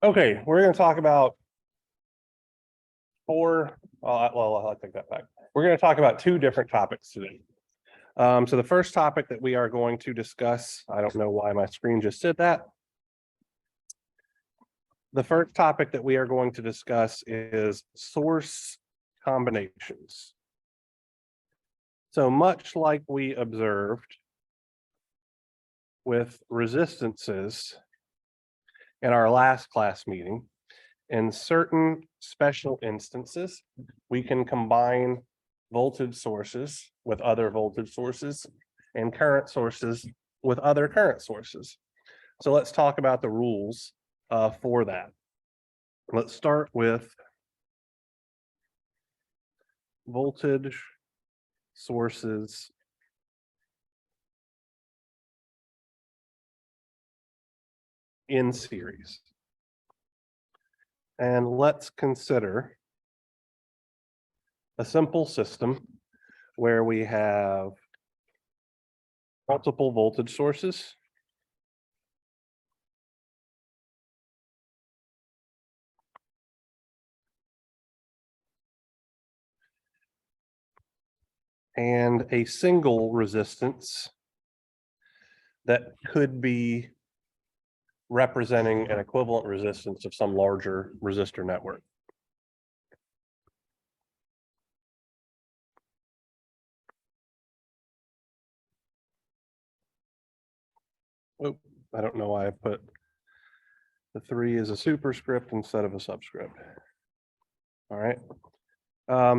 Okay, we're going to talk about I take that back. We're going to talk about two different topics today. So the first topic that we are going to discuss, I don't know why my screen just did that. The first topic that we are going to discuss is source combinations. So much like we observed with resistances in our last class meeting, in certain special instances, we can combine voltage sources with other voltage sources and current sources with other current sources. So let's talk about the rules for that. Let's start with voltage sources in series. And let's consider a simple system where we have multiple voltage sources and a single resistance that could be representing an equivalent resistance of some larger resistor network. Oh, I don't know why I put the 3 as a superscript instead of a subscript. All right.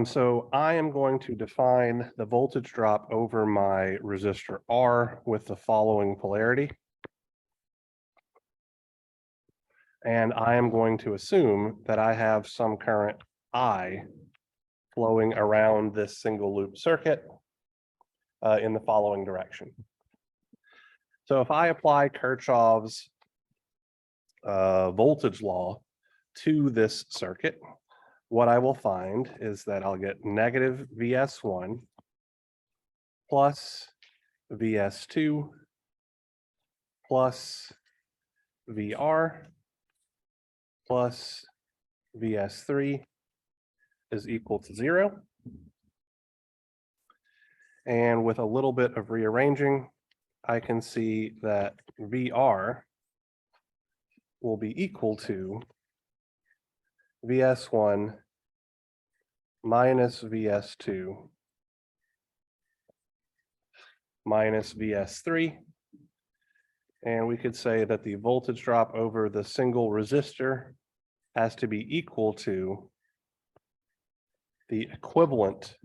So I am going to define the voltage drop over my resistor R with the following polarity. And I am going to assume that I have some current I flowing around this single loop circuit in the following direction. So if I apply Kirchhoff's voltage law to this circuit, what I will find is that I'll get negative VS1 plus VS2 plus VR plus VS3 is equal to 0. And with a little bit of rearranging, I can see that VR will be equal to VS1 minus VS2 minus VS3. And we could say that the voltage drop over the single resistor has to be equal to the equivalent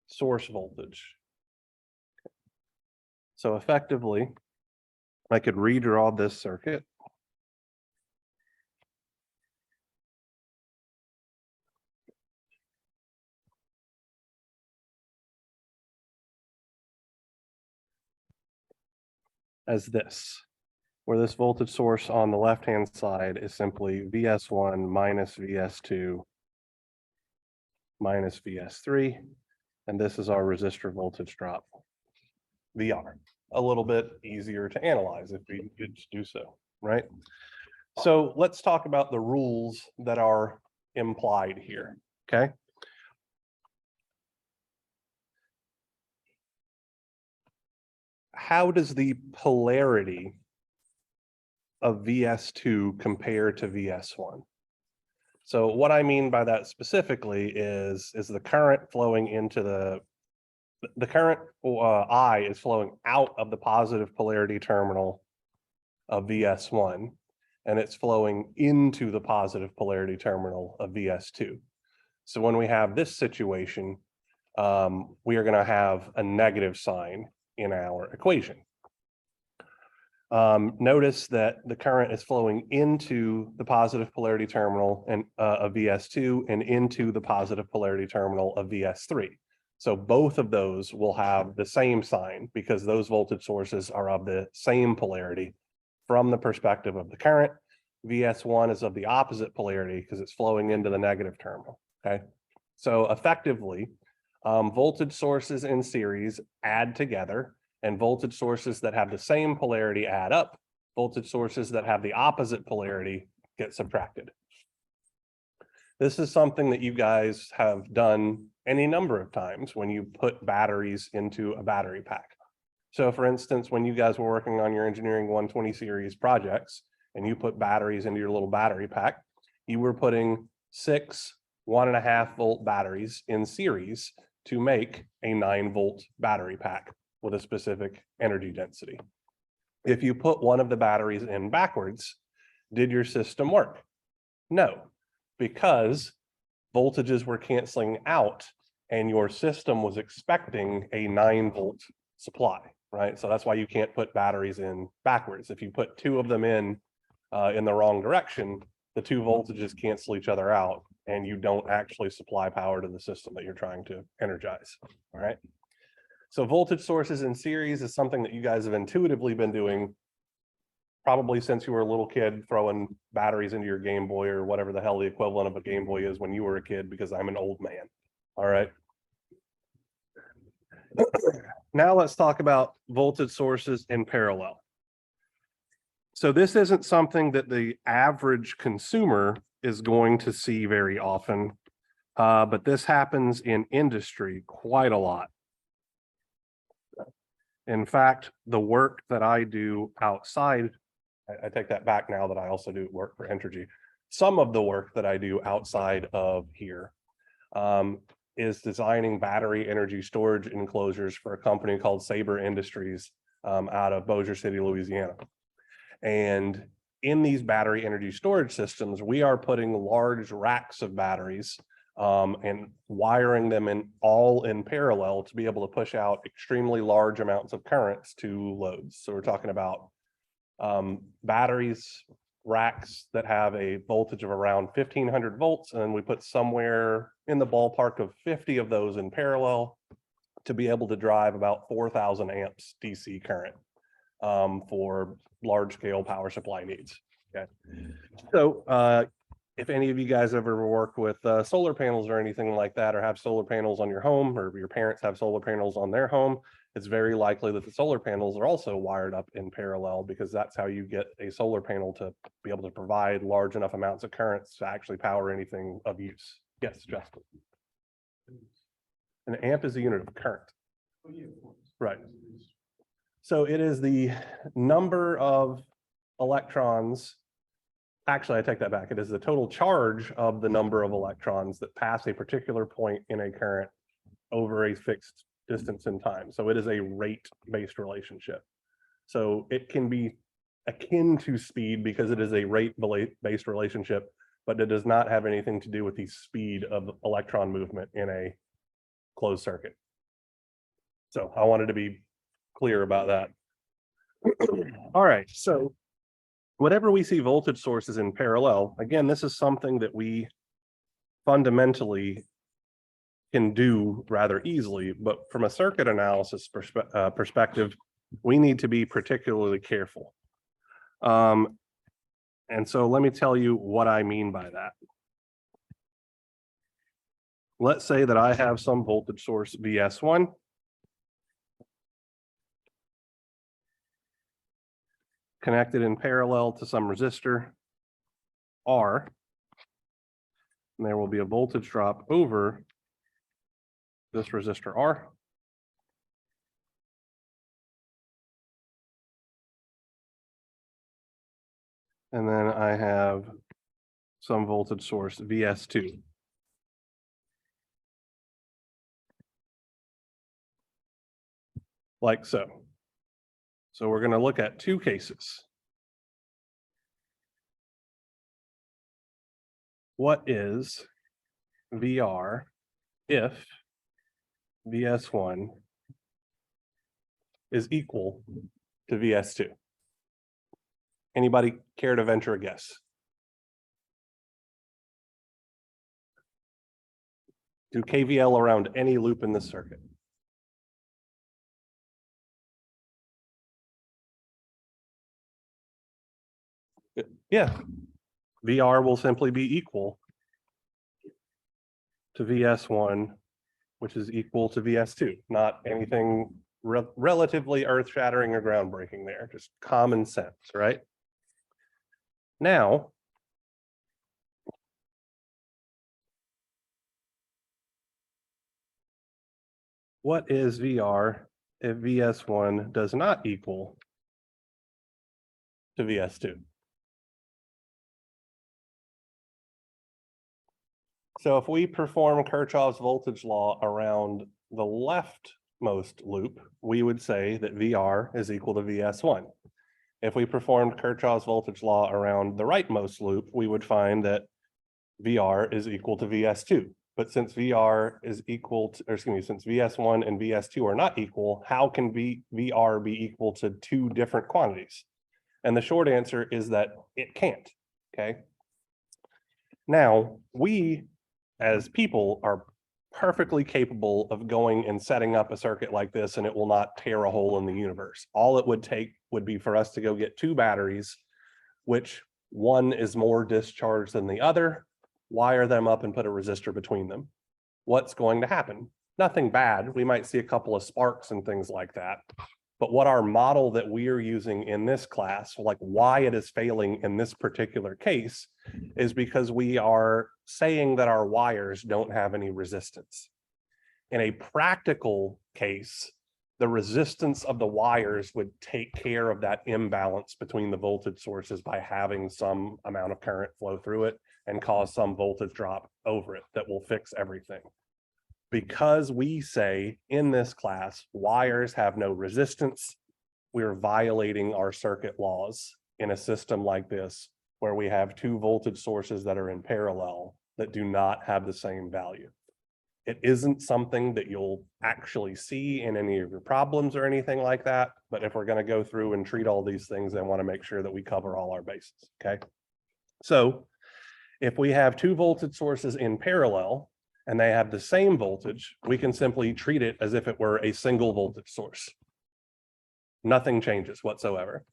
source voltage. So effectively, I could redraw this circuit. As this, where this voltage source on the left-hand side is simply VS1 minus VS2 minus VS3, and this is our resistor voltage drop, VR. A little bit easier to analyze if we could do so, right? So let's talk about the rules that are implied here, okay? How does the polarity of VS2 compare to VS1? So what I mean by that specifically is the current flowing into the current I is flowing out of the positive polarity terminal of VS1, and it's flowing into the positive polarity terminal of VS2. So when we have this situation, we are going to have a negative sign in our equation. Notice that the current is flowing into the positive polarity terminal of VS2 and into the positive polarity terminal of VS3. So both of those will have the same sign because those voltage sources are of the same polarity from the perspective of the current. VS1 is of the opposite polarity because it's flowing into the negative terminal, okay? So effectively, voltage sources in series add together, and voltage sources that have the same polarity add up, Voltage sources that have the opposite polarity get subtracted. This is something that you guys have done any number of times when you put batteries into a battery pack. So for instance, when you guys were working on your engineering 120 series projects and you put batteries into your little battery pack, you were putting 6 1.5 volt batteries in series to make a 9-volt battery pack with a specific energy density. If you put one of the batteries in backwards, did your system work? No, because voltages were canceling out and your system was expecting a 9-volt supply, right? So that's why you can't put batteries in backwards. If you put 2 of them in the wrong direction, the 2 voltages cancel each other out and you don't actually supply power to the system that you're trying to energize, all right? So voltage sources in series is something that you guys have intuitively been doing probably since you were a little kid, throwing batteries into your Game Boy or whatever the hell the equivalent of a Game Boy is when you were a kid, because I'm an old man, all right? Now let's talk about voltage sources in parallel. So this isn't something that the average consumer is going to see very often, but this happens in industry quite a lot. In fact, the work that I do outside, I take that back now that I also do work for Entergy. Some of the work that I do outside of here is designing battery energy storage enclosures for a company called Sabre Industries out of Bossier City, Louisiana. And in these battery energy storage systems, we are putting large racks of batteries and wiring them all in parallel to be able to push out extremely large amounts of currents to loads. So we're talking about batteries, racks that have a voltage of around 1500 volts, and then we put somewhere in the ballpark of 50 of those in parallel to be able to drive about 4,000 amps DC current for large scale power supply needs. Okay. So if any of you guys ever work with solar panels or anything like that, or have solar panels on your home, or your parents have solar panels on their home, it's very likely that the solar panels are also wired up in parallel, because that's how you get a solar panel to be able to provide large enough amounts of currents to actually power anything of use. Yes, Justin. An amp is a unit of current. Right. So it is the number of electrons. Actually, I take that back. It is the total charge of the number of electrons that pass a particular point in a current over a fixed distance in time. So it is a rate-based relationship. So it can be akin to speed because it is a rate-based relationship, but it does not have anything to do with the speed of electron movement in a closed circuit. So I wanted to be clear about that. All right, so whenever we see voltage sources in parallel, again, this is something that we fundamentally can do rather easily, but from a circuit analysis perspective, we need to be particularly careful. And so let me tell you what I mean by that. Let's say that I have some voltage source VS1. Connected in parallel to some resistor R. And there will be a voltage drop over this resistor R. And then I have some voltage source VS2. Like so. So we're going to look at 2 cases. What is VR if VS1 is equal to VS2? Anybody care to venture a guess? Do KVL around any loop in this circuit. Yeah, VR will simply be equal to VS1, which is equal to VS2, not anything relatively earth-shattering or groundbreaking there, just common sense, right? Now, what is VR if VS1 does not equal to VS2? So if we perform Kirchhoff's voltage law around the leftmost loop, we would say that VR is equal to VS1. If we performed Kirchhoff's voltage law around the rightmost loop, we would find that VR is equal to VS2. But since VR is equal to, or excuse me, since VS1 and VS2 are not equal, how can VR be equal to two different quantities? And the short answer is that it can't, okay? Now, we as people are perfectly capable of going and setting up a circuit like this, and it will not tear a hole in the universe. All it would take would be for us to go get two batteries, which one is more discharged than the other, wire them up and put a resistor between them. What's going to happen? Nothing bad. We might see a couple of sparks and things like that. But what our model that we are using in this class, like why it is failing in this particular case, is because we are saying that our wires don't have any resistance. In a practical case, the resistance of the wires would take care of that imbalance between the voltage sources by having some amount of current flow through it and cause some voltage drop over it that will fix everything. Because we say in this class, wires have no resistance, we're violating our circuit laws in a system like this, where we have two voltage sources that are in parallel that do not have the same value. It isn't something that you'll actually see in any of your problems or anything like that. But if we're going to go through and treat all these things, I want to make sure that we cover all our bases. Okay. So if we have two voltage sources in parallel and they have the same voltage, we can simply treat it as if it were a single voltage source. Nothing changes whatsoever.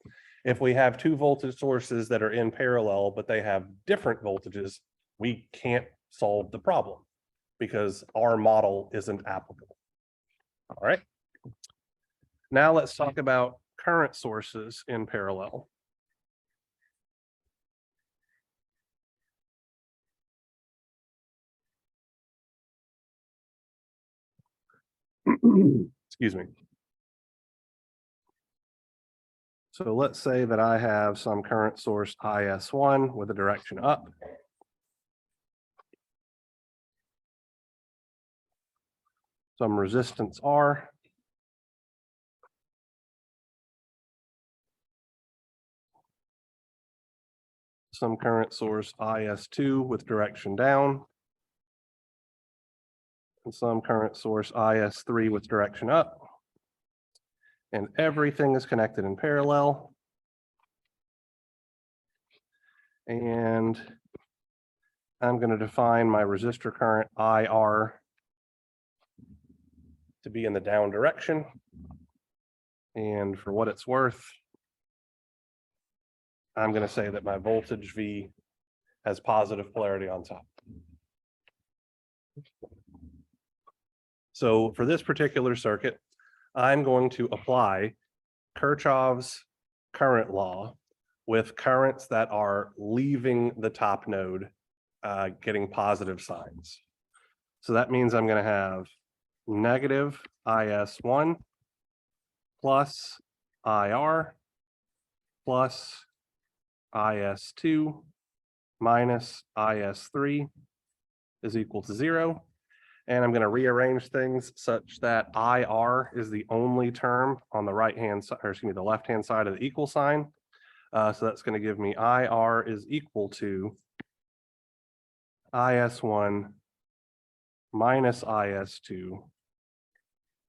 If we have two voltage sources that are in parallel, but they have different voltages, we can't solve the problem because our model isn't applicable. All right. Now let's talk about current sources in parallel. Excuse me. So let's say that I have some current source IS1 with a direction up. Some resistance R. Some current source IS2 with direction down. And some current source IS3 with direction up. And everything is connected in parallel. And I'm going to define my resistor current IR to be in the down direction. And for what it's worth, I'm going to say that my voltage V has positive polarity on top. So for this particular circuit, I'm going to apply Kirchhoff's current law with currents that are leaving the top node, getting positive signs. So that means I'm going to have negative IS1 plus IR plus IS2 minus IS3 is equal to 0. And I'm going to rearrange things such that IR is the only term on the right-hand side, or excuse me, the left-hand side of the equal sign. So that's going to give me IR is equal to IS1 minus IS2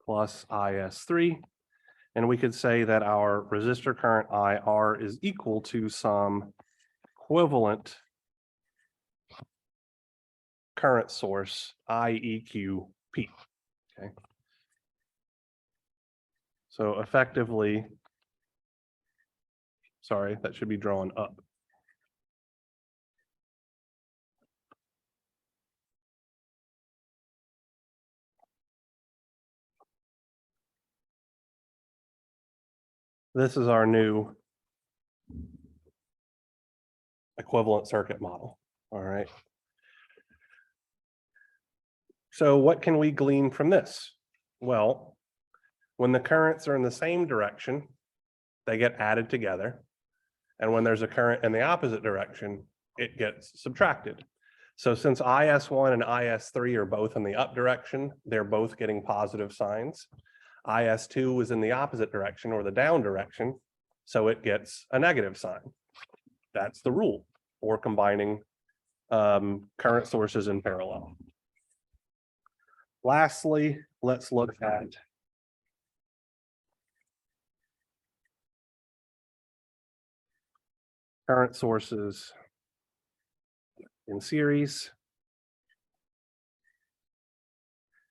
plus IS3. And we could say that our resistor current IR is equal to some equivalent current source IEQP. Okay. So effectively, sorry, that should be drawn up. This is our new equivalent circuit model. All right. So what can we glean from this? Well, when the currents are in the same direction, they get added together. And when there's a current in the opposite direction, it gets subtracted. So since IS1 and IS3 are both in the up direction, they're both getting positive signs. IS2 is in the opposite direction or the down direction, so it gets a negative sign. That's the rule for combining current sources in parallel. Lastly, let's look at current sources in series.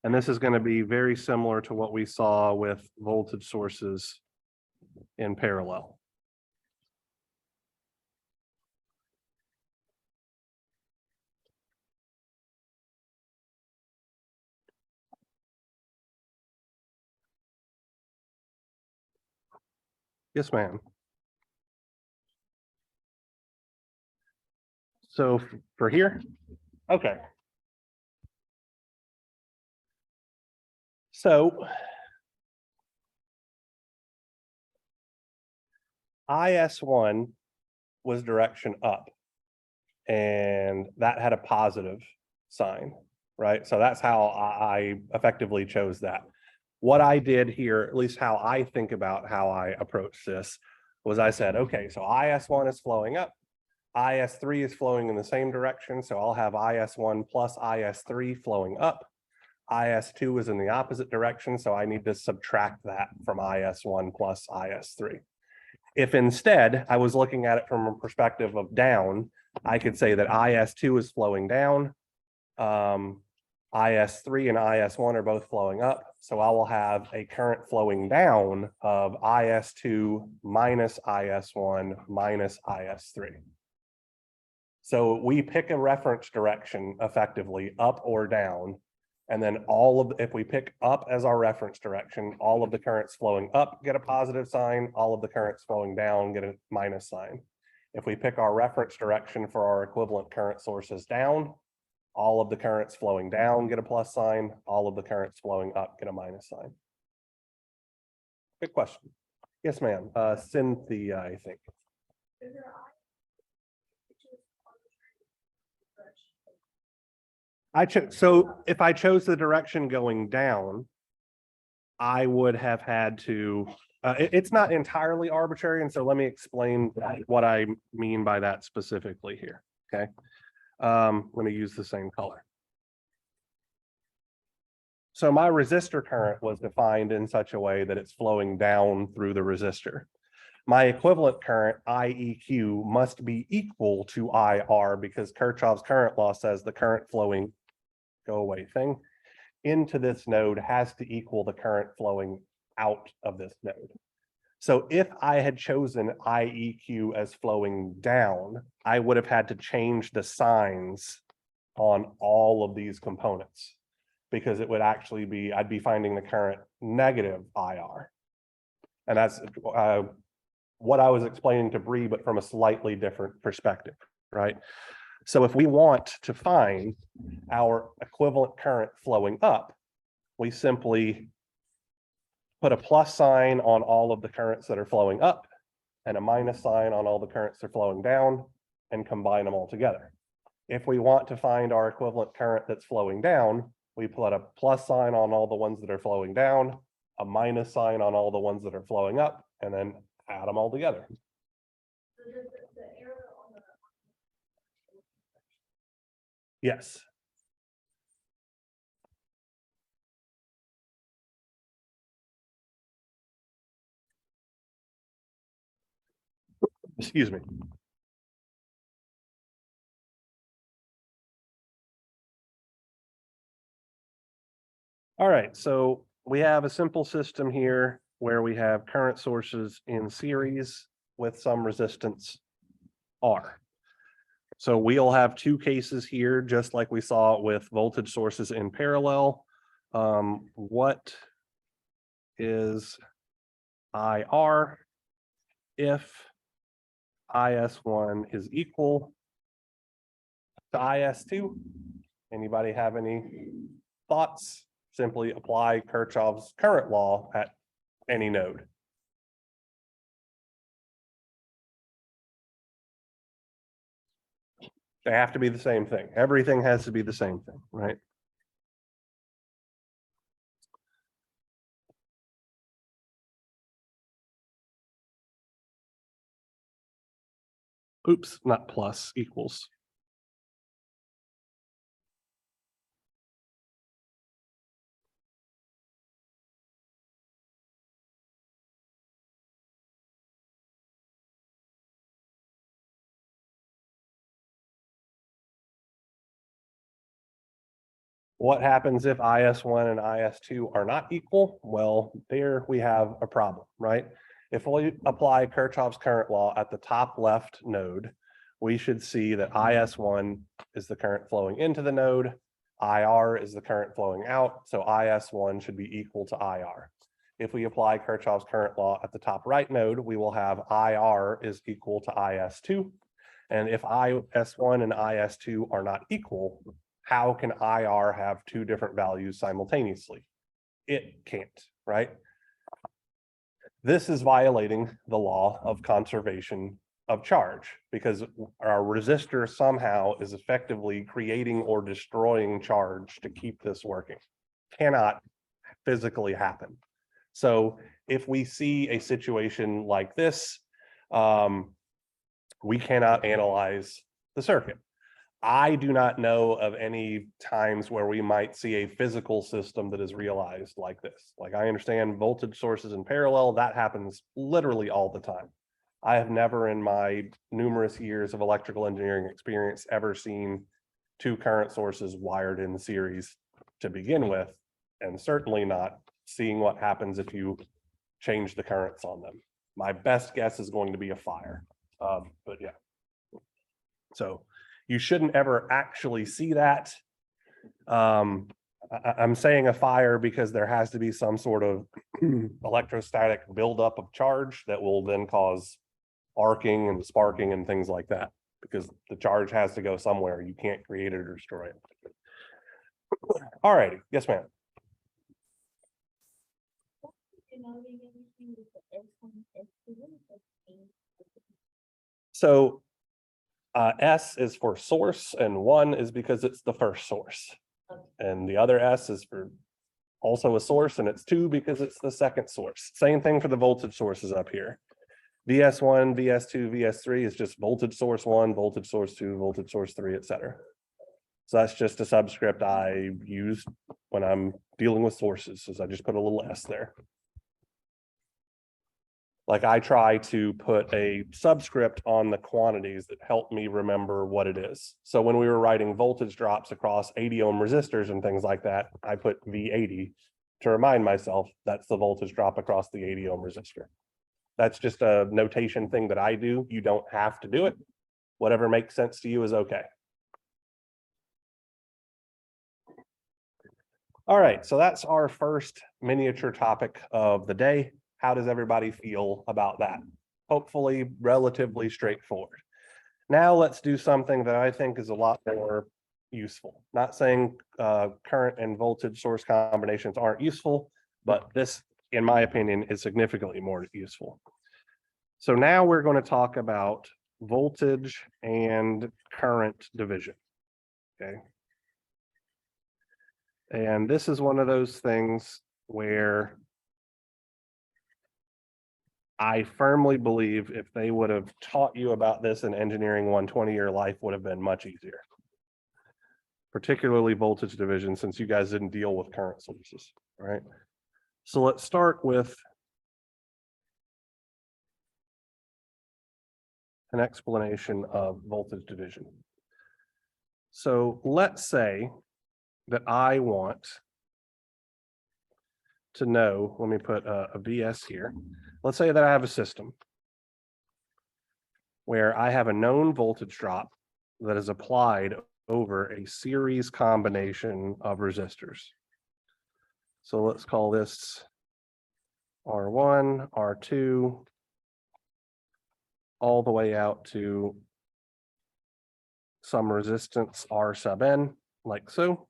And this is going to be very similar to what we saw with voltage sources in parallel. Yes, ma'am. So for here, okay. So IS1 was direction up, and that had a positive sign, right? So that's how I effectively chose that. What I did here, at least how I think about how I approach this, was I said, okay, so IS1 is flowing up, IS3 is flowing in the same direction, so I'll have IS1 plus IS3 flowing up. IS2 is in the opposite direction, so I need to subtract that from IS1 plus IS3. If instead I was looking at it from a perspective of down, I could say that IS2 is flowing down, IS3 and IS1 are both flowing up, so I will have a current flowing down of IS2 minus IS1 minus IS3. So we pick a reference direction effectively, up or down, and then if we pick up as our reference direction, all of the currents flowing up get a positive sign, all of the currents flowing down get a minus sign. If we pick our reference direction for our equivalent current sources down, all of the currents flowing down get a plus sign, all of the currents flowing up get a minus sign. Good question. Yes, ma'am. Cynthia, I think. So if I chose the direction going down, I would have had to, it's not entirely arbitrary. And so let me explain what I mean by that specifically here. Okay. Let me use the same color. So my resistor current was defined in such a way that it's flowing down through the resistor. My equivalent current, IEQ, must be equal to IR because Kirchhoff's current law says the current flowing, go away thing, into this node has to equal the current flowing out of this node. So if I had chosen IEQ as flowing down, I would have had to change the signs on all of these components because it would actually be, I'd be finding the current negative IR. And that's what I was explaining to Bree, but from a slightly different perspective, right? So if we want to find our equivalent current flowing up, we simply put a plus sign on all of the currents that are flowing up and a minus sign on all the currents that are flowing down and combine them all together. If we want to find our equivalent current that's flowing down, we put a plus sign on all the ones that are flowing down, a minus sign on all the ones that are flowing up, and then add them all together. Yes. Excuse me. All right, so we have a simple system here where we have current sources in series with some resistance R. So we'll have two cases here, just like we saw with voltage sources in parallel. What is IR? if IS1 is equal to IS2. Anybody have any thoughts? Simply apply Kirchhoff's current law at any node. They have to be the same thing. Everything has to be the same thing, right? Oops, not plus, equals. What happens if IS1 and IS2 are not equal? Well, there we have a problem, right? If we apply Kirchhoff's current law at the top left node, we should see that IS1 is the current flowing into the node, IR is the current flowing out, so IS1 should be equal to IR. If we apply Kirchhoff's current law at the top right node, we will have IR is equal to IS2. And if IS1 and IS2 are not equal, how can IR have two different values simultaneously? It can't, right? This is violating the law of conservation of charge because our resistor somehow is effectively creating or destroying charge to keep this working. Cannot physically happen. So if we see a situation like this, we cannot analyze the circuit. I do not know of any times where we might see a physical system that is realized like this. Like I understand voltage sources in parallel, that happens literally all the time. I have never in my numerous years of electrical engineering experience ever seen two current sources wired in series to begin with, and certainly not seeing what happens if you change the currents on them. My best guess is going to be a fire, but yeah. So you shouldn't ever actually see that. I'm saying a fire because there has to be some sort of electrostatic buildup of charge that will then cause arcing and sparking and things like that, because the charge has to go somewhere. You can't create it or destroy it. All righty. Yes, ma'am. So S is for source, and 1 is because it's the first source. And the other S is for also a source, and it's 2 because it's the second source. Same thing for the voltage sources up here. VS1, VS2, VS3 is just voltage source 1, voltage source 2, voltage source 3, etc. So that's just a subscript I use when I'm dealing with sources, so I just put a little S there. Like I try to put a subscript on the quantities that help me remember what it is. So when we were writing voltage drops across 80 ohm resistors and things like that, I put V80 to remind myself that's the voltage drop across the 80 ohm resistor. That's just a notation thing that I do. You don't have to do it. Whatever makes sense to you is okay. All right, so that's our first miniature topic of the day. How does everybody feel about that? Hopefully relatively straightforward. Now let's do something that I think is a lot more useful. Not saying current and voltage source combinations aren't useful, but this, in my opinion, is significantly more useful. So now we're going to talk about voltage and current division, okay? And this is one of those things where I firmly believe if they would have taught you about this in engineering 120, your life would have been much easier. Particularly voltage division, since you guys didn't deal with current sources, right? So let's start with an explanation of voltage division. So let's say that I want to know, let me put a VS here. Let's say that I have a system where I have a known voltage drop that is applied over a series combination of resistors. So let's call this R1, R2, all the way out to some resistance R sub n, like so.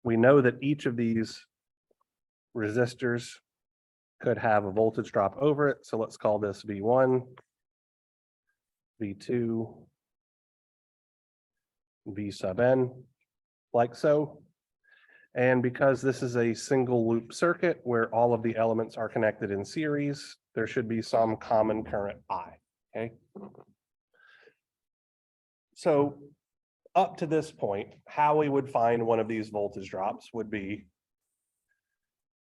We know that each of these resistors could have a voltage drop over it. So let's call this V1, V2, V sub n, like so. And because this is a single loop circuit where all of the elements are connected in series, there should be some common current I, okay? So up to this point, how we would find one of these voltage drops would be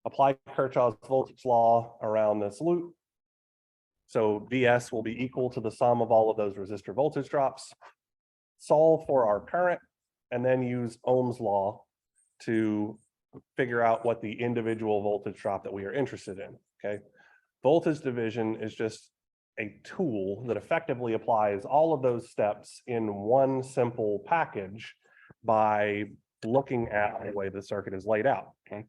apply Kirchhoff's voltage law around this loop. So Vs will be equal to the sum of all of those resistor voltage drops, solve for our current, and then use Ohm's law to figure out what the individual voltage drop that we are interested in, okay? Voltage division is just a tool that effectively applies all of those steps in one simple package by looking at the way the circuit is laid out, okay?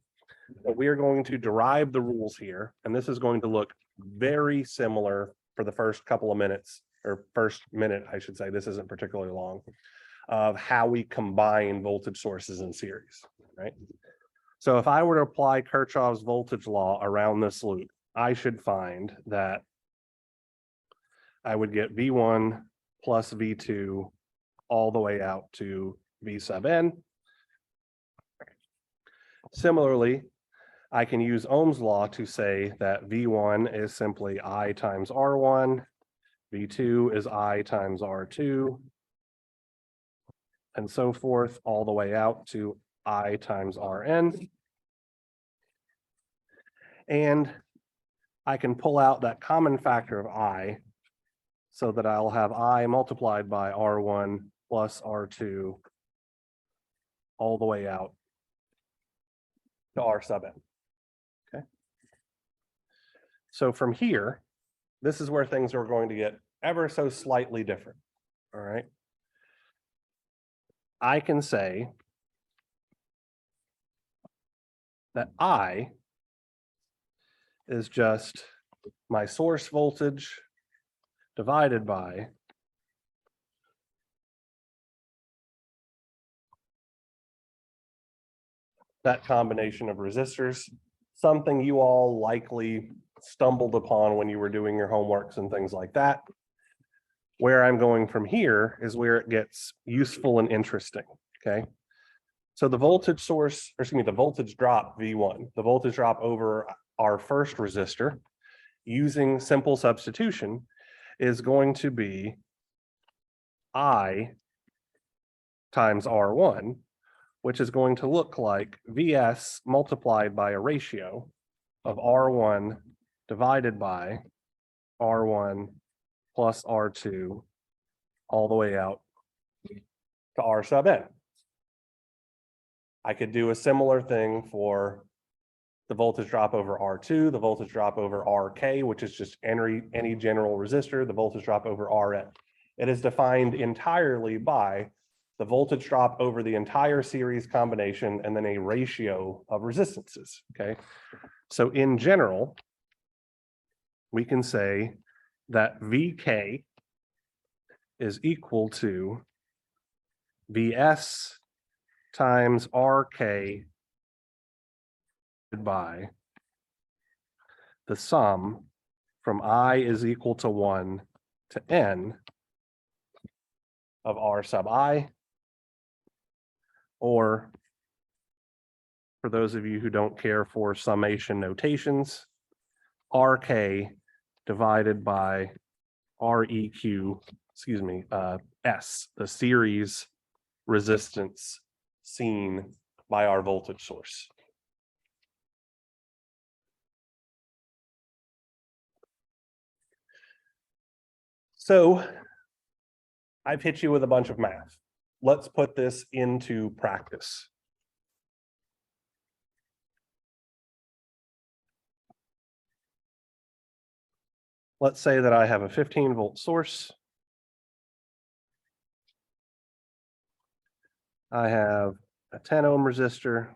But we are going to derive the rules here, and this is going to look very similar for the first couple of minutes, or first minute, I should say, this isn't particularly long, of how we combine voltage sources in series, right? So if I were to apply Kirchhoff's voltage law around this loop, I should find that I would get V1 plus V2 all the way out to V sub n. Similarly, I can use Ohm's law to say that V1 is simply I times R1, V2 is I times R2, and so forth, all the way out to I times Rn. And I can pull out that common factor of I so that I'll have I multiplied by R1 plus R2 all the way out to R sub n. Okay. So from here, this is where things are going to get ever so slightly different. All right. I can say that I is just my source voltage divided by that combination of resistors, something you all likely stumbled upon when you were doing your homeworks and things like that. Where I'm going from here is where it gets useful and interesting, okay? So the voltage source, or excuse me, the voltage drop V1, the voltage drop over our first resistor using simple substitution is going to be I times R1, which is going to look like Vs multiplied by a ratio of R1 divided by R1 plus R2 all the way out to R sub n. I could do a similar thing for the voltage drop over R2, the voltage drop over RK, which is just any general resistor, the voltage drop over Rn. It is defined entirely by the voltage drop over the entire series combination and then a ratio of resistances, okay? So in general, we can say that Vk is equal to Vs times Rk by the sum from I is equal to 1 to n of R sub I, or for those of you who don't care for summation notations, Rk divided by Req, excuse me, S, the series resistance seen by our voltage source. So I've hit you with a bunch of math. Let's put this into practice. Let's say that I have a 15-volt source. I have a 10 ohm resistor.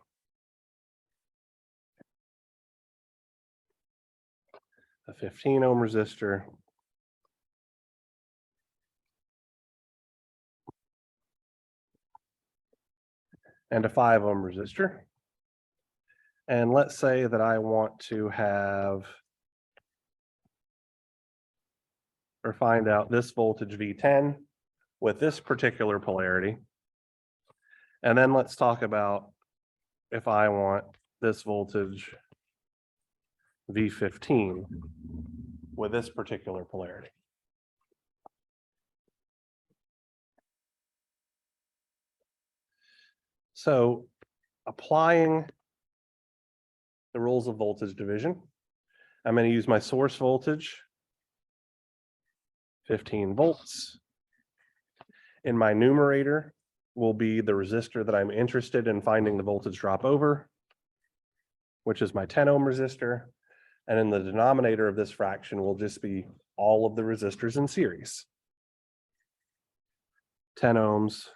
a 15 ohm resistor, and a 5 ohm resistor. And let's say that I want to have or find out this voltage V10 with this particular polarity. And then let's talk about if I want this voltage V15 with this particular polarity. So applying the rules of voltage division, I'm going to use my source voltage, 15 volts. In my numerator will be the resistor that I'm interested in finding the voltage drop over, which is my 10 ohm resistor. And in the denominator of this fraction will just be all of the resistors in series. 10 ohms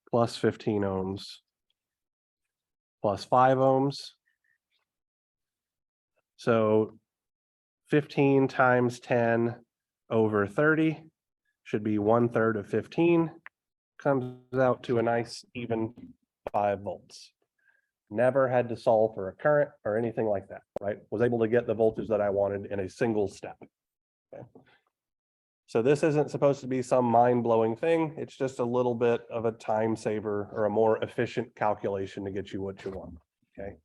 plus 15 ohms plus 5 ohms. So 15 times 10 over 30 should be 1/3 of 15. Comes out to a nice even 5 volts. Never had to solve for a current or anything like that, right? Was able to get the voltage that I wanted in a single step. Okay. So this isn't supposed to be some mind-blowing thing. It's just a little bit of a time saver or a more efficient calculation to get you what you want. Okay.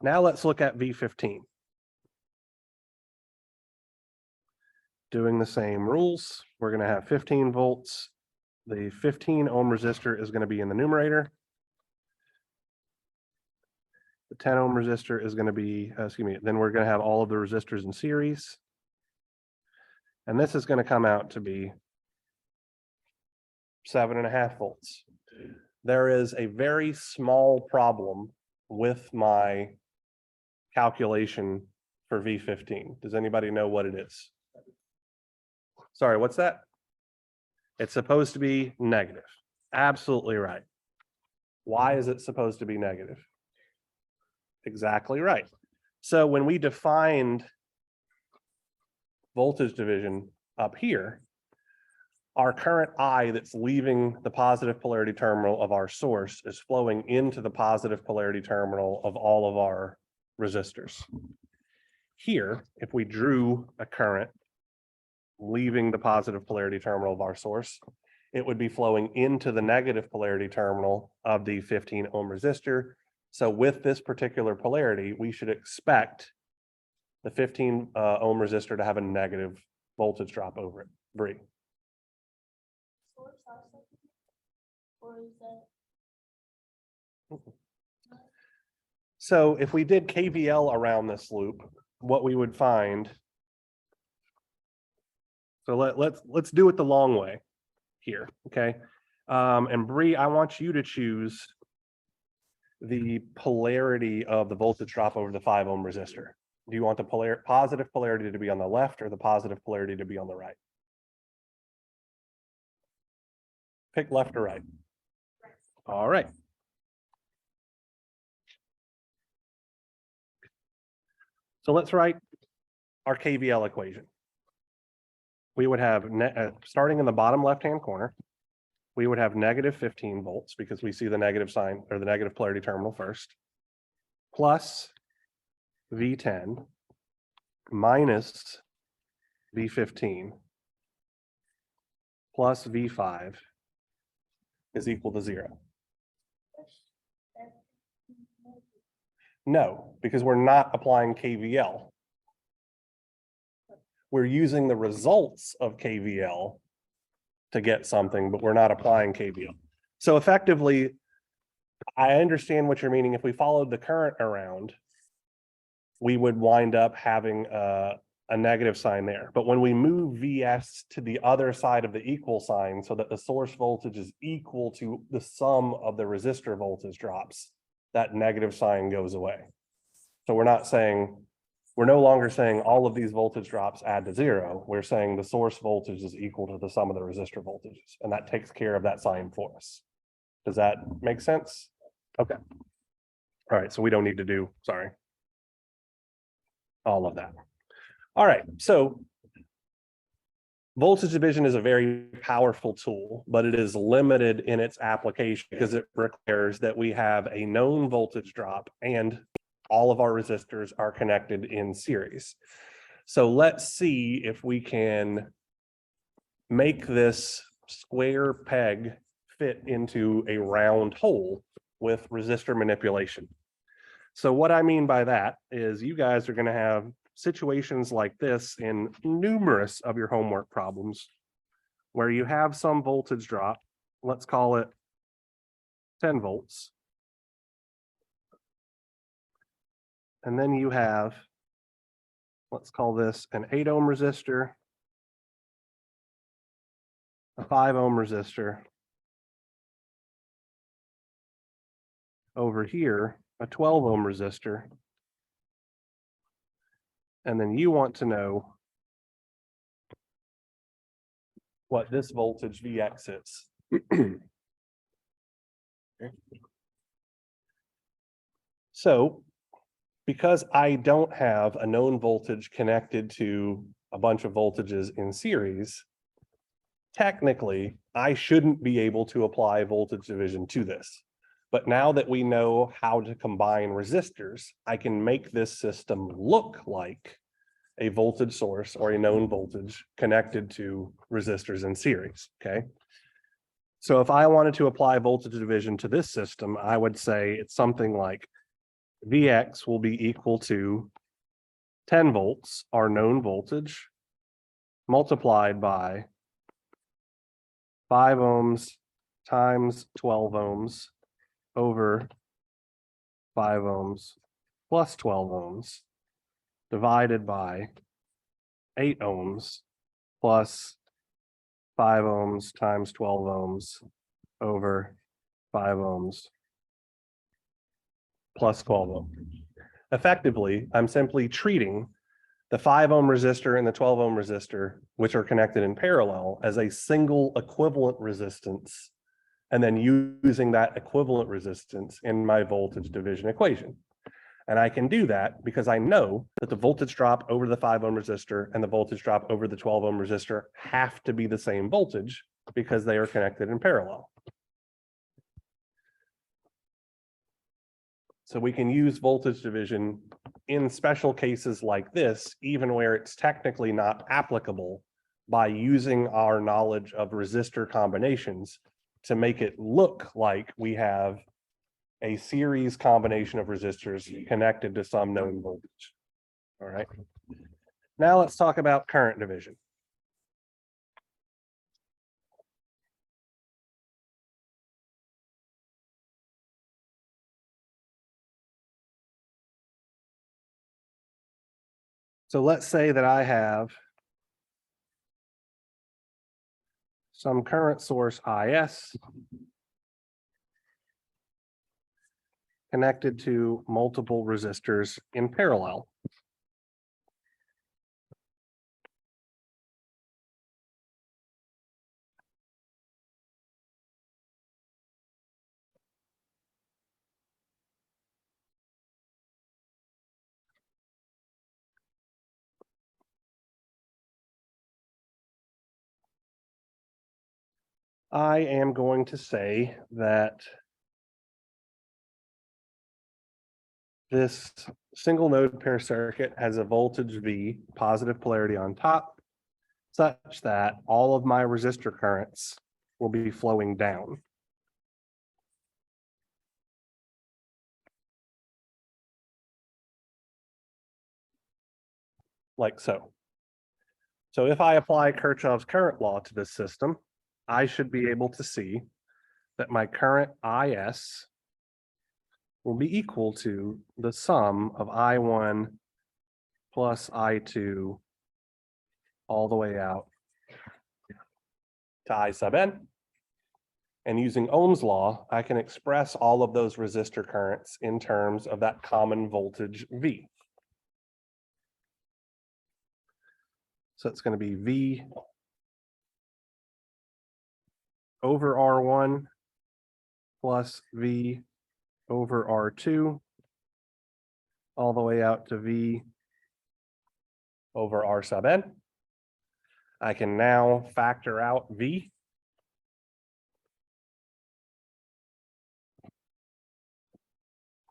Now let's look at V15. Doing the same rules, we're going to have 15 volts. The 15 ohm resistor is going to be in the numerator. The 10 ohm resistor is going to be, then we're going to have all of the resistors in series. And this is going to come out to be 7.5 volts. There is a very small problem with my calculation for V15. Does anybody know what it is? Sorry, what's that? It's supposed to be negative. Absolutely right. Why is it supposed to be negative? Exactly right. So when we defined voltage division up here, our current I that's leaving the positive polarity terminal of our source is flowing into the positive polarity terminal of all of our resistors. Here, if we drew a current leaving the positive polarity terminal of our source, it would be flowing into the negative polarity terminal of the 15 ohm resistor. So with this particular polarity, we should expect the 15 ohm resistor to have a negative voltage drop over it. Bree. So if we did KVL around this loop, what we would find, so let's do it the long way here, okay? And Bree, I want you to choose the polarity of the voltage drop over the 5 ohm resistor. Do you want the positive polarity to be on the left or the positive polarity to be on the right? Pick left or right. All right. So let's write our KVL equation. We would have, starting in the bottom left-hand corner, we would have negative 15 volts because we see the negative sign or the negative polarity terminal first, plus V10 minus V15 plus V5 is equal to 0. No, because we're not applying KVL. We're using the results of KVL to get something, but we're not applying KVL. So effectively, I understand what you're meaning. If we followed the current around, we would wind up having a negative sign there. But when we move VS to the other side of the equal sign so that the source voltage is equal to the sum of the resistor voltage drops, that negative sign goes away. So we're no longer saying all of these voltage drops add to 0. We're saying the source voltage is equal to the sum of the resistor voltages, and that takes care of that sign for us. Does that make sense? Okay. All right, so we don't need to do, sorry, all of that. All right, so voltage division is a very powerful tool, but it is limited in its application because it requires that we have a known voltage drop and all of our resistors are connected in series. So let's see if we can make this square peg fit into a round hole with resistor manipulation. So what I mean by that is you guys are going to have situations like this in numerous of your homework problems where you have some voltage drop, let's call it 10 volts. And then you have, let's call this an 8 ohm resistor, a 5 ohm resistor, over here, a 12 ohm resistor, and then you want to know what this voltage Vx is. Okay. So because I don't have a known voltage connected to a bunch of voltages in series, technically, I shouldn't be able to apply voltage division to this. But now that we know how to combine resistors, I can make this system look like a voltage source or a known voltage connected to resistors in series, okay? So if I wanted to apply voltage division to this system, I would say it's something like Vx will be equal to 10 volts, our known voltage, multiplied by 5 ohms times 12 ohms over 5 ohms plus 12 ohms divided by 8 ohms plus 5 ohms times 12 ohms over 5 ohms plus 12 ohms. Effectively, I'm simply treating the 5 ohm resistor and the 12 ohm resistor, which are connected in parallel, as a single equivalent resistance, and then using that equivalent resistance in my voltage division equation. And I can do that because I know that the voltage drop over the 5 ohm resistor and the voltage drop over the 12 ohm resistor have to be the same voltage because they are connected in parallel. So we can use voltage division in special cases like this, even where it's technically not applicable, by using our knowledge of resistor combinations to make it look like we have a series combination of resistors connected to some known voltage. All right. Now let's talk about current division. So let's say that I have some current source IS connected to multiple resistors in parallel. I am going to say that this single node pair circuit has a voltage V, positive polarity on top, such that all of my resistor currents will be flowing down. Like so. So if I apply Kirchhoff's current law to this system, I should be able to see that my current IS will be equal to the sum of I1 plus I2 all the way out to I sub n. And using Ohm's law, I can express all of those resistor currents in terms of that common voltage V. So it's going to be V over R1 plus V over R2 all the way out to V over R sub n. I can now factor out V.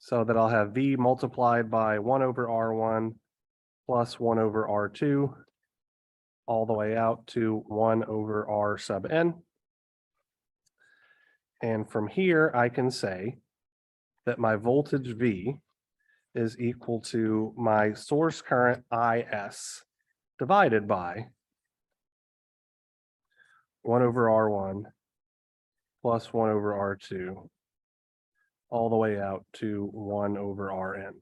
So that I'll have V multiplied by 1 over R1 plus 1 over R2 all the way out to 1 over R sub n. And from here, I can say that my voltage V is equal to my source current IS divided by 1 over R1 plus 1 over R2 all the way out to 1 over Rn.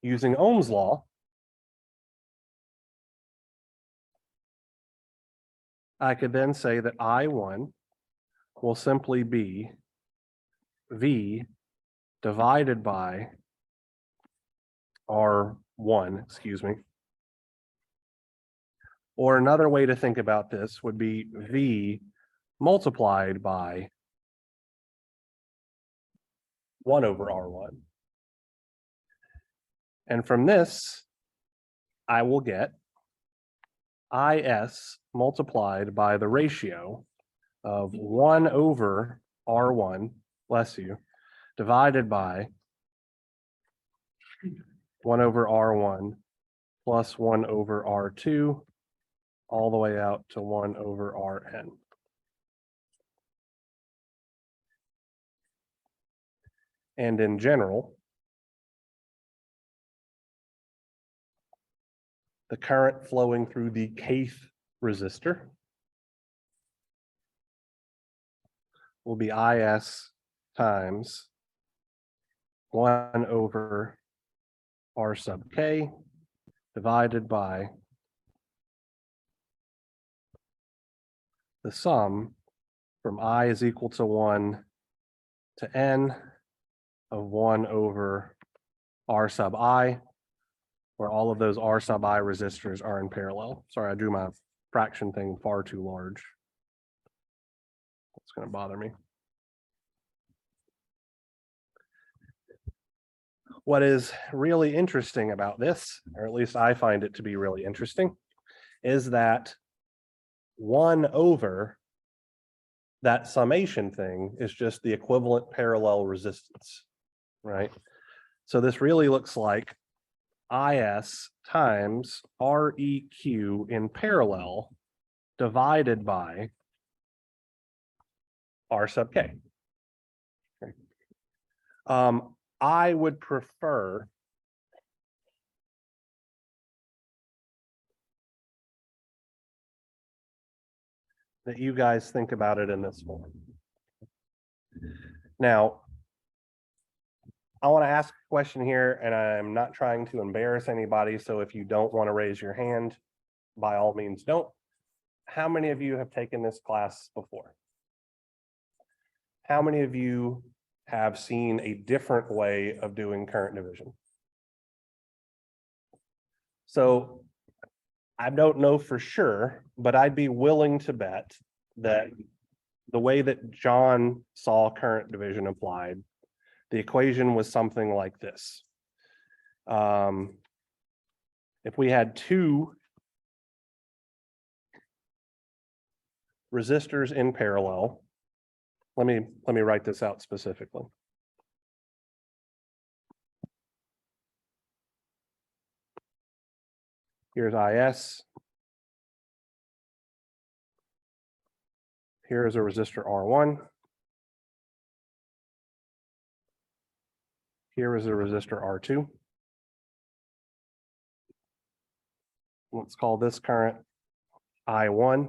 Using Ohm's law, I could then say that I1 will simply be V divided by R1, excuse me. Or another way to think about this would be V multiplied by 1 over R1. And from this, I will get IS multiplied by the ratio of 1 over R1, bless you, divided by 1 over R1 plus 1 over R2 all the way out to 1 over Rn. And in general, the current flowing through the kth resistor will be IS times 1 over R sub k divided by the sum from I is equal to 1 to n of 1 over R sub I, where all of those R sub I resistors are in parallel. Sorry, I drew my fraction thing far too large. It's going to bother me. What is really interesting about this, or at least I find it to be really interesting, is that 1 over that summation thing is just the equivalent parallel resistance, right? So this really looks like IS times REQ in parallel divided by R sub K. Okay. I would prefer that you guys think about it in this form. Now, I want to ask a question here, and I'm not trying to embarrass anybody, so if you don't want to raise your hand, by all means don't. How many of you have taken this class before? How many of you have seen a different way of doing current division? So I don't know for sure, but I'd be willing to bet that the way that John saw current division applied, the equation was something like this. If we had two resistors in parallel, let me write this out specifically. Here's IS. Here is a resistor R1. Here is a resistor R2. Let's call this current I1.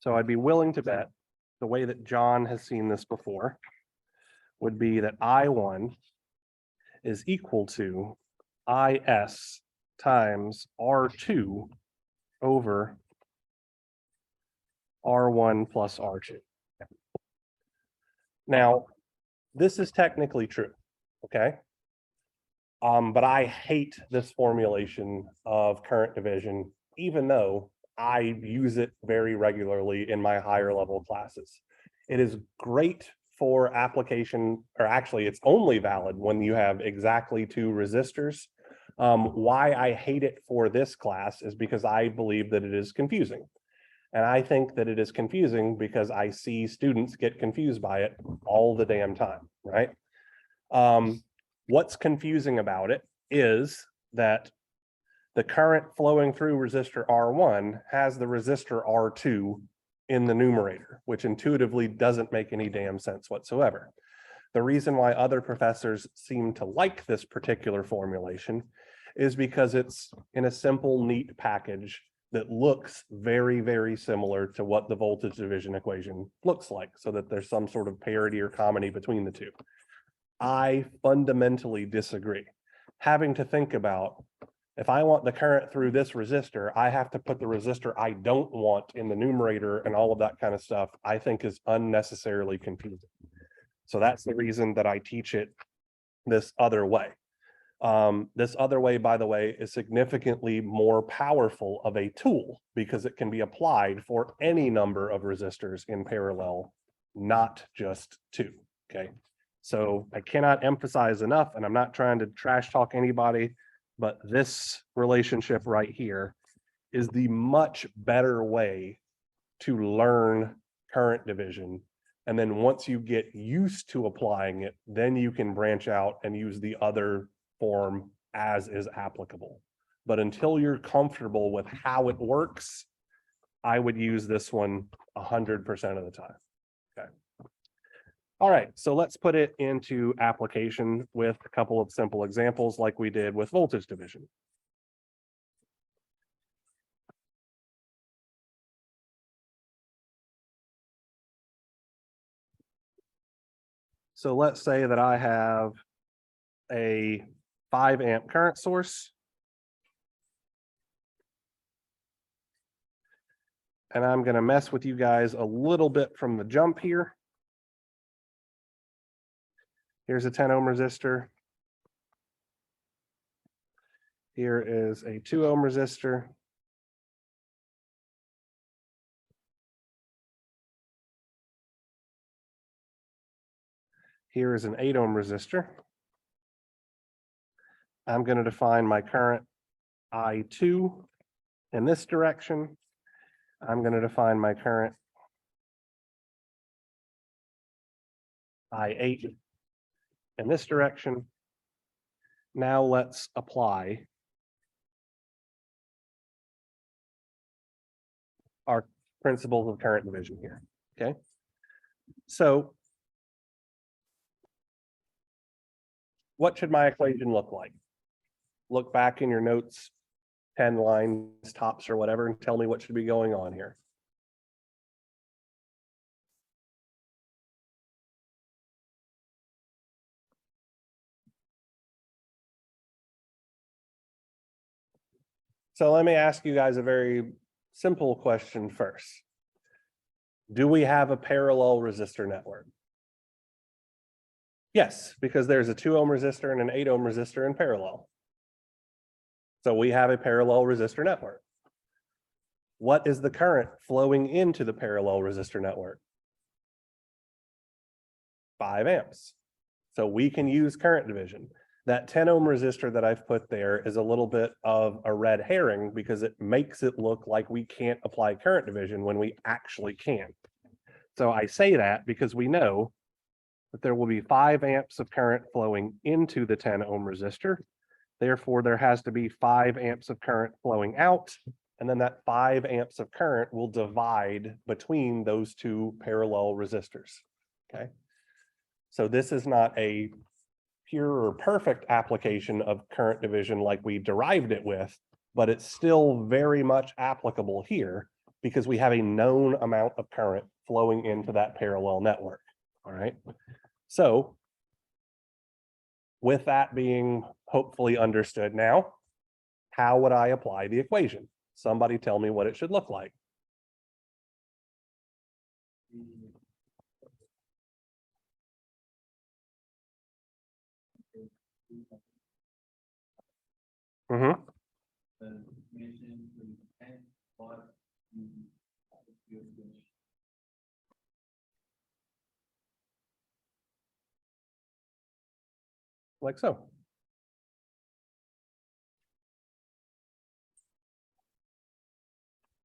So I'd be willing to bet the way that John has seen this before would be that I1 is equal to IS times R2 over R1 plus R2. Now, this is technically true, okay? But I hate this formulation of current division, even though I use it very regularly in my higher level classes. It is great for application, or actually it's only valid when you have exactly two resistors. Why I hate it for this class is because I believe that it is confusing. And I think that it is confusing because I see students get confused by it all the damn time, right? What's confusing about it is that the current flowing through resistor R1 has the resistor R2 in the numerator, which intuitively doesn't make any damn sense whatsoever. The reason why other professors seem to like this particular formulation is because it's in a simple, neat package that looks very, very similar to what the voltage division equation looks like, so that there's some sort of parity or comedy between the two. I fundamentally disagree. Having to think about, if I want the current through this resistor, I have to put the resistor I don't want in the numerator and all of that kind of stuff, I think is unnecessarily confusing. So that's the reason that I teach it this other way. This other way, by the way, is significantly more powerful of a tool because it can be applied for any number of resistors in parallel, not just two, okay? So I cannot emphasize enough, and I'm not trying to trash talk anybody, but this relationship right here is the much better way to learn current division. And then once you get used to applying it, then you can branch out and use the other form as is applicable. But until you're comfortable with how it works, I would use this one 100% of the time. Okay. All right, so let's put it into application with a couple of simple examples like we did with voltage division. So let's say that I have a 5 amp current source. And I'm going to mess with you guys a little bit from the jump here. Here's a 10 ohm resistor. Here is a 2 ohm resistor. Here is an 8 ohm resistor. I'm going to define my current I2 in this direction. I'm going to define my current I8 in this direction. Now let's apply our principles of current division here, okay? So what should my equation look like? Look back in your notes, 10 lines tops or whatever, and tell me what should be going on here. So let me ask you guys a very simple question first. Do we have a parallel resistor network? Yes, because there's a 2 ohm resistor and an 8 ohm resistor in parallel. So we have a parallel resistor network. What is the current flowing into the parallel resistor network? 5 amps. So we can use current division. That 10 ohm resistor that I've put there is a little bit of a red herring because it makes it look like we can't apply current division when we actually can. So I say that because we know that there will be 5 amps of current flowing into the 10 ohm resistor. Therefore, there has to be 5 amps of current flowing out, and then that 5 amps of current will divide between those two parallel resistors, okay? So this is not a pure or perfect application of current division like we derived it with, but it's still very much applicable here because we have a known amount of current flowing into that parallel network, all right? So with that being hopefully understood now, how would I apply the equation? Somebody tell me what it should look like. Mm-hmm. like so.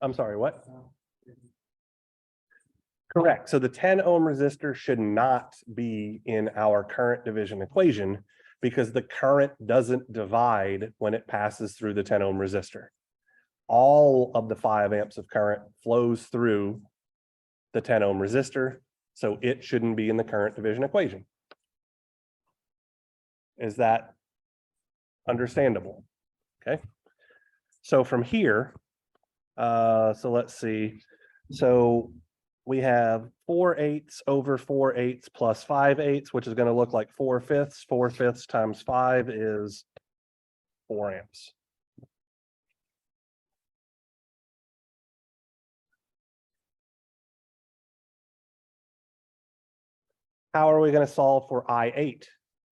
I'm sorry, what? Correct. So the 10 ohm resistor should not be in our current division equation because the current doesn't divide when it passes through the 10 ohm resistor. All of the 5 amps of current flows through the 10 ohm resistor, so it shouldn't be in the current division equation. Is that understandable? Okay. So from here, so let's see. So we have 4/8 over 4/8 plus 5/8, which is going to look like 4/5. 4/5 times 5 is 4 amps. How are we going to solve for I8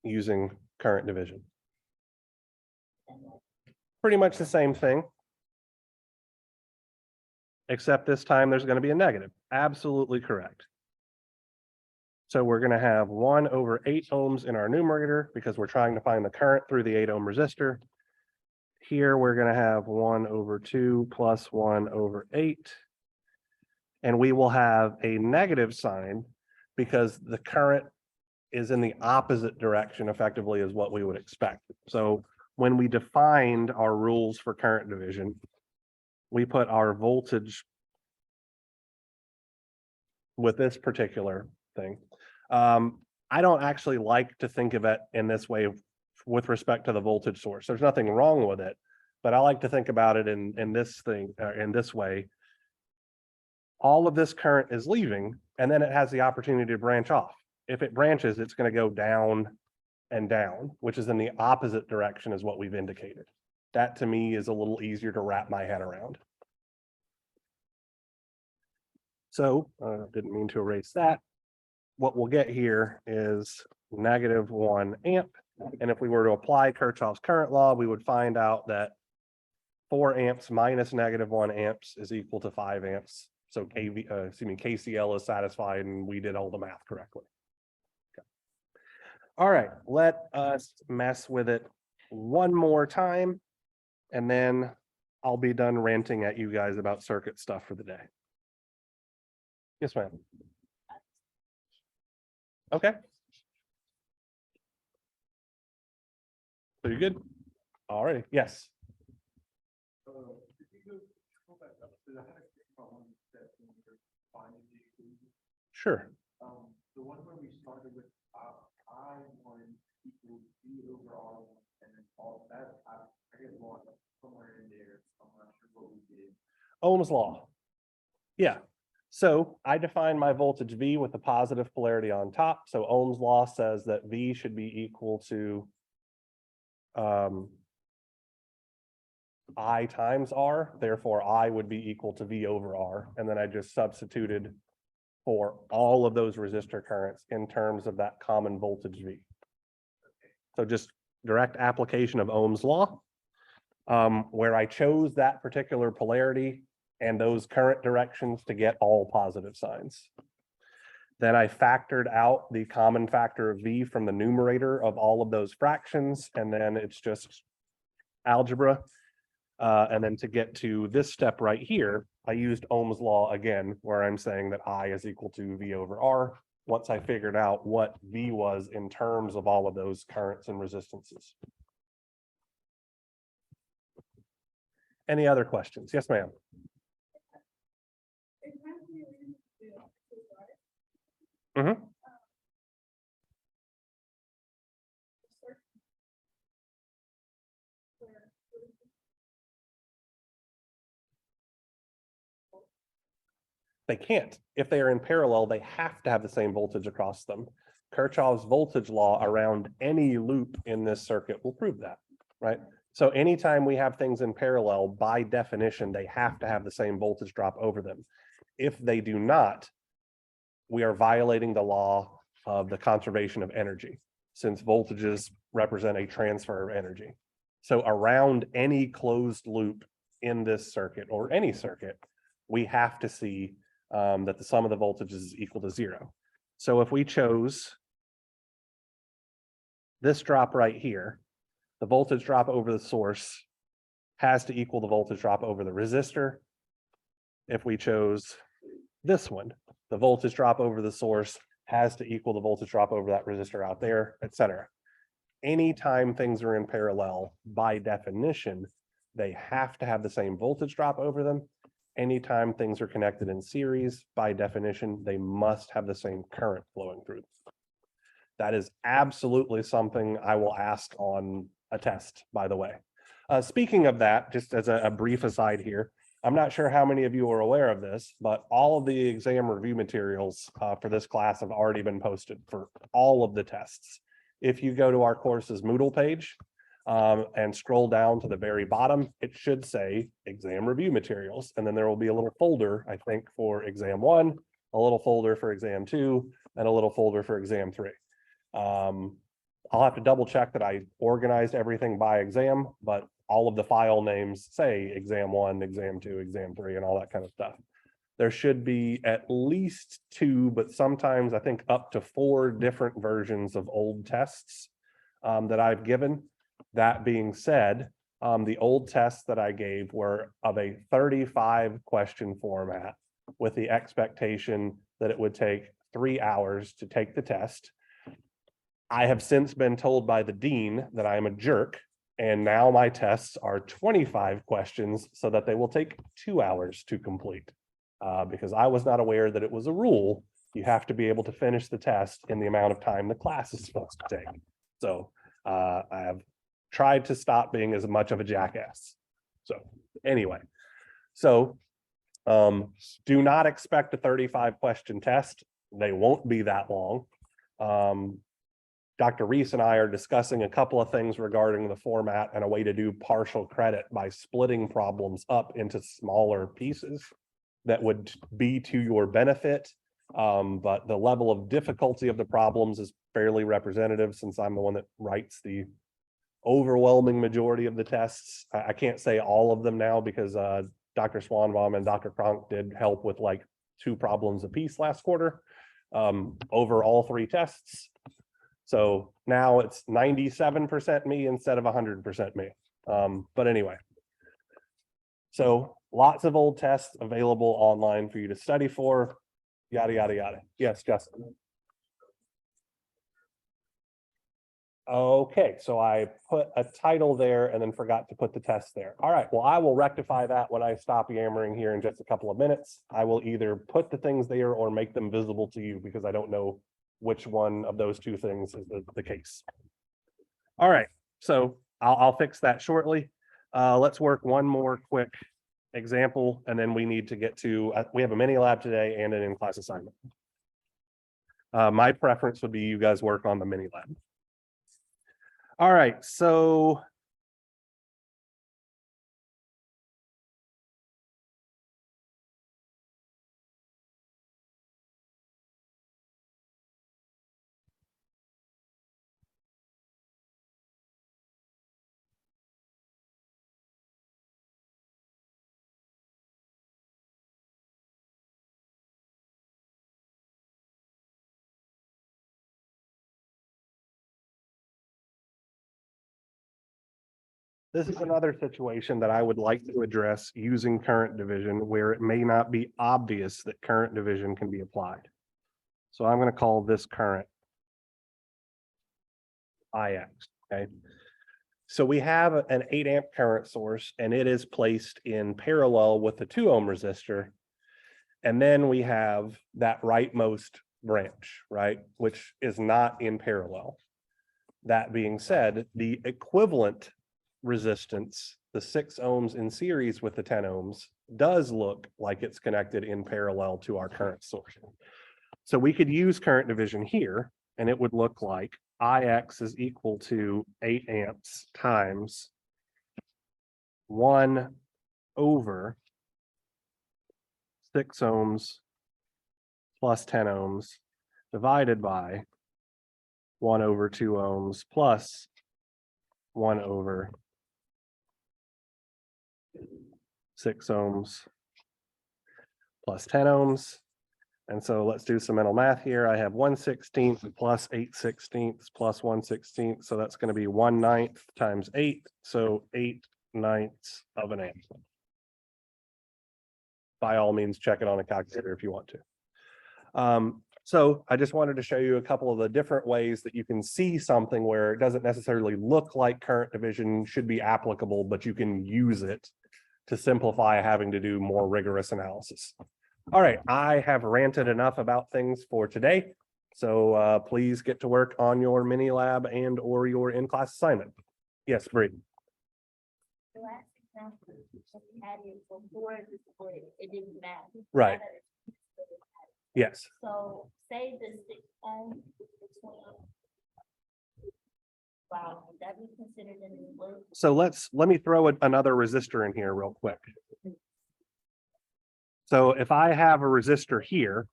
using current division? Pretty much the same thing, except this time there's going to be a negative. Absolutely correct. So we're going to have 1 over 8 ohms in our numerator because we're trying to find the current through the 8 ohm resistor. Here we're going to have 1 over 2 plus 1 over 8. And we will have a negative sign because the current is in the opposite direction effectively is what we would expect. So when we defined our rules for current division, we put our voltage with this particular thing. I don't actually like to think of it in this way with respect to the voltage source. There's nothing wrong with it, but I like to think about it in this thing, in this way. All of this current is leaving, and then it has the opportunity to branch off. If it branches, it's going to go down and down, which is in the opposite direction as what we've indicated. That to me is a little easier to wrap my head around. So didn't mean to erase that. What we'll get here is -1 amp. And if we were to apply Kirchhoff's current law, we would find out that 4 amps minus -1 amps is equal to 5 amps. So KCL is satisfied and we did all the math correctly. Okay. All right, let us mess with it one more time, and then I'll be done ranting at you guys about circuit stuff for the day. Yes, ma'am. Okay. So you're good? All right, yes. Sure. The one where we started with I1 equals V over R1, and then all that, I get lost somewhere in there. I'm not sure what we did. Ohm's law. Yeah. So I define my voltage V with the positive polarity on top. So Ohm's law says that V should be equal to I times R. Therefore, I would be equal to V over R. And then I just substituted for all of those resistor currents in terms of that common voltage V. So just direct application of Ohm's law, where I chose that particular polarity and those current directions to get all positive signs. Then I factored out the common factor of V from the numerator of all of those fractions, and then it's just algebra. And then to get to this step right here, I used Ohm's law again, where I'm saying that I is equal to V over R, once I figured out what V was in terms of all of those currents and resistances. Any other questions? Yes, ma'am. Mm-hmm. They can't. If they are in parallel, they have to have the same voltage across them. Kirchhoff's voltage law around any loop in this circuit will prove that, right? So anytime we have things in parallel, by definition, they have to have the same voltage drop over them. If they do not, we are violating the law of the conservation of energy, since voltages represent a transfer of energy. So around any closed loop in this circuit or any circuit, we have to see that the sum of the voltages is equal to 0. So if we chose this drop right here, the voltage drop over the source has to equal the voltage drop over the resistor. If we chose this one, the voltage drop over the source has to equal the voltage drop over that resistor out there, etc. Anytime things are in parallel, by definition, they have to have the same voltage drop over them. Anytime things are connected in series, by definition, they must have the same current flowing through them. That is absolutely something I will ask on a test, by the way. Speaking of that, just as a brief aside here, I'm not sure how many of you are aware of this, but all of the exam review materials for this class have already been posted for all of the tests. If you go to our course's Moodle page and scroll down to the very bottom, it should say exam review materials. And then there will be a little folder, I think, for exam 1, a little folder for exam 2, and a little folder for exam 3. I'll have to double check that I organized everything by exam, but all of the file names say exam 1, exam 2, exam 3, and all that kind of stuff. There should be at least 2, but sometimes I think up to 4 different versions of old tests that I've given. That being said, the old tests that I gave were of a 35 question format with the expectation that it would take 3 hours to take the test. I have since been told by the dean that I am a jerk, and now my tests are 25 questions so that they will take 2 hours to complete. Because I was not aware that it was a rule. You have to be able to finish the test in the amount of time the class is supposed to take. So I have tried to stop being as much of a jackass. So anyway, so do not expect a 35 question test. They won't be that long. Dr. Reese and I are discussing a couple of things regarding the format and a way to do partial credit by splitting problems up into smaller pieces that would be to your benefit. But the level of difficulty of the problems is fairly representative since I'm the one that writes the overwhelming majority of the tests. I can't say all of them now because Dr. Swanbaum and Dr. Kronk did help with like 2 problems apiece last quarter over all 3 tests. So now it's 97% me instead of 100% me. But anyway, so lots of old tests available online for you to study for, yada, yada, yada. Yes, Justin. Okay, so I put a title there and then forgot to put the test there. All right, well, I will rectify that when I stop yammering here in just a couple of minutes. I will either put the things there or make them visible to you because I don't know which one of those 2 things is the case. All right, so I'll fix that shortly. Let's work one more quick example, and then we need to get to, we have a mini lab today and an in-class assignment. My preference would be you guys work on the mini lab. All right, so this is another situation that I would like to address using current division where it may not be obvious that current division can be applied. So I'm going to call this current IX, okay? So we have an 8 amp current source and it is placed in parallel with the 2 ohm resistor. And then we have that rightmost branch, right, which is not in parallel. That being said, the equivalent resistance, the 6 ohms in series with the 10 ohms, does look like it's connected in parallel to our current source. So we could use current division here, and it would look like IX is equal to 8 amps times 1 over 6 ohms plus 10 ohms divided by 1 over 2 ohms plus 1 over 6 ohms plus 10 ohms And so let's do some mental math here. I have 1/16 plus 8/16 plus 1/16. So that's going to be 1/9 times 8. So 8/9 of an amp. By all means, check it on a calculator if you want to. So I just wanted to show you a couple of the different ways that you can see something where it doesn't necessarily look like current division should be applicable, but you can use it to simplify having to do more rigorous analysis. All right, I have ranted enough about things for today. So please get to work on your mini lab and or your in-class assignment. Yes, Bree. The last example, we had it before the split, it didn't matter. Right. Yes. So say the 6 ohm is between. Wow, would that be considered an split? So let me throw another resistor in here real quick. So if I have a resistor here,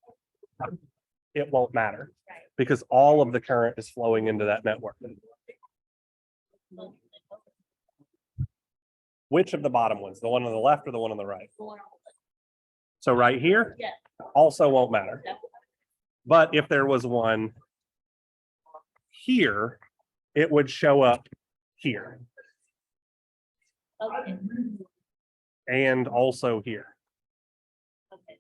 it won't matter Right. because all of the current is flowing into that network. Which of the bottom ones? The one on the left or the one on the right? So right here Yeah. also won't matter. But if there was one here, it would show up here Okay, and also here. okay,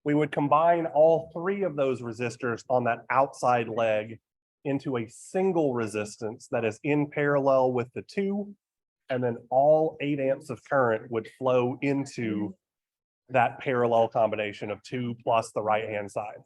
We would combine all three of those resistors on that outside leg into a single resistance that is in parallel with the two. And then all 8 amps of current would flow into that parallel combination of 2 plus the right-hand side.